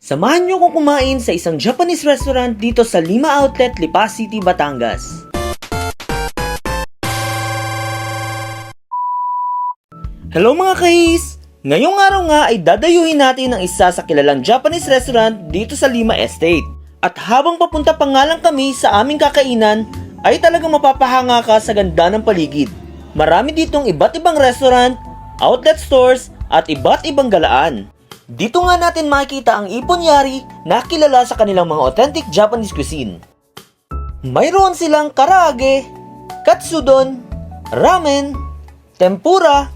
Samahan niyo kong kumain sa isang Japanese restaurant dito sa Lima Outlet, Lipa City, Batangas. Hello mga kahis! Ngayong araw nga ay dadayuhin natin ang isa sa kilalang Japanese restaurant dito sa Lima Estate. At habang papunta pa nga lang kami sa aming kakainan, ay talagang mapapahanga ka sa ganda ng paligid. Marami ditong iba't ibang restaurant, outlet stores, at iba't ibang galaan. Dito nga natin makikita ang Ippon Yari na kilala sa kanilang mga authentic Japanese cuisine. Mayroon silang karaage, katsudon, ramen, tempura,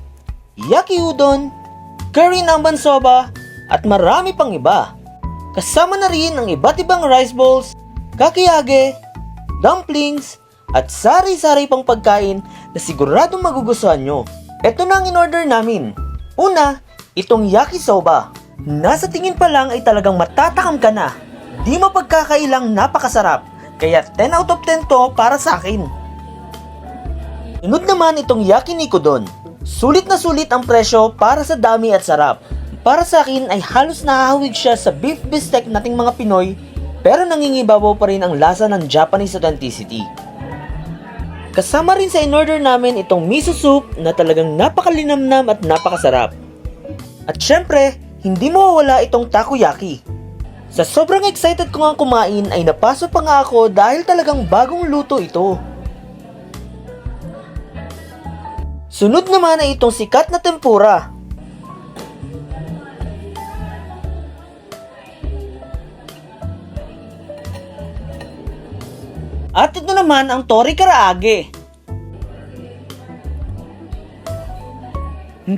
yaki udon, curry namban soba, at marami pang iba. Kasama na rin ang iba't ibang rice balls, kakiyage, dumplings, at sari-sari pang pagkain na siguradong magugustuhan nyo. Ito na ang in-order namin. Una, itong yakisoba. Nasa tingin pa lang ay talagang matatakam ka na. Di mapagkakailang napakasarap. Kaya 10 out of 10 to para sa akin. Sunod naman itong yakinikodon. Sulit na sulit ang presyo para sa dami at sarap. Para sa akin ay halos nakahawig siya sa beef bistec nating mga Pinoy, pero nangingibabaw pa rin ang lasa ng Japanese authenticity. Kasama rin sa in-order namin itong miso soup na talagang napakalinamnam at napakasarap. At syempre, hindi mawawala itong takoyaki. Sa sobrang excited ko nga kumain ay napasok pa nga ako dahil talagang bagong luto ito. Sunod naman ay itong sikat na tempura. At ito naman ang tori karaage.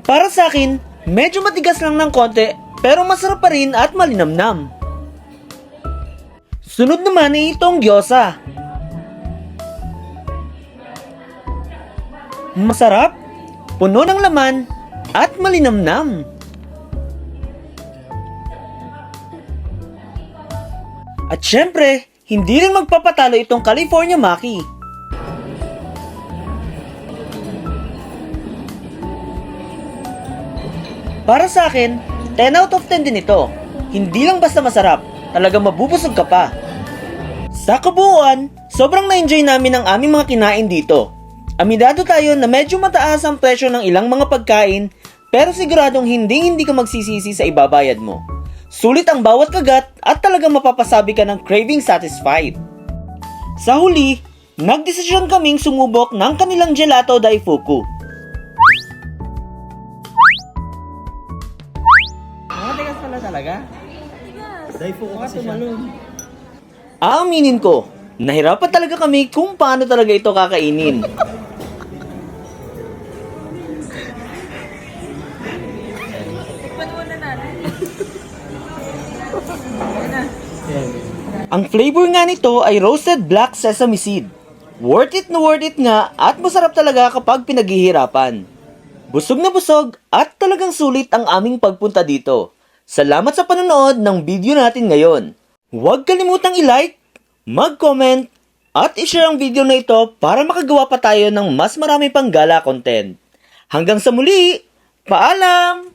Para sa akin, medyo matigas lang ng konti, pero masarap pa rin at malinamnam. Sunod naman ay itong gyoza. Masarap, puno ng laman, at malinamnam. At syempre, hindi rin magpapatalo itong California Maki. Para sa akin, 10 out of 10 din ito. Hindi lang basta masarap, talagang mabubusog ka pa. Sa kabuuan, sobrang na-enjoy namin ang aming mga kinain dito. Aminado tayo na medyo mataas ang presyo ng ilang mga pagkain, pero siguradong hindi ka magsisisi sa ibabayad mo. Sulit ang bawat kagat at talagang mapapasabi ka ng craving satisfied. Sa huli, nagdesisyon kaming sumubok ng kanilang gelato daifuku. Matigas pala talaga? Daifuku kasi siya. Aaminin ko, nahirapan talaga kami kung paano talaga ito kakainin. Ang flavor nga nito ay roasted black sesame seed. Worth it nga at masarap talaga kapag pinaghihirapan. Busog na busog at talagang sulit ang aming pagpunta dito. Salamat sa panonood ng video natin ngayon. Huwag kalimutang i-like, mag-comment, at i-share ang video na ito para makagawa pa tayo ng mas marami pang gala content. Hanggang sa muli, paalam!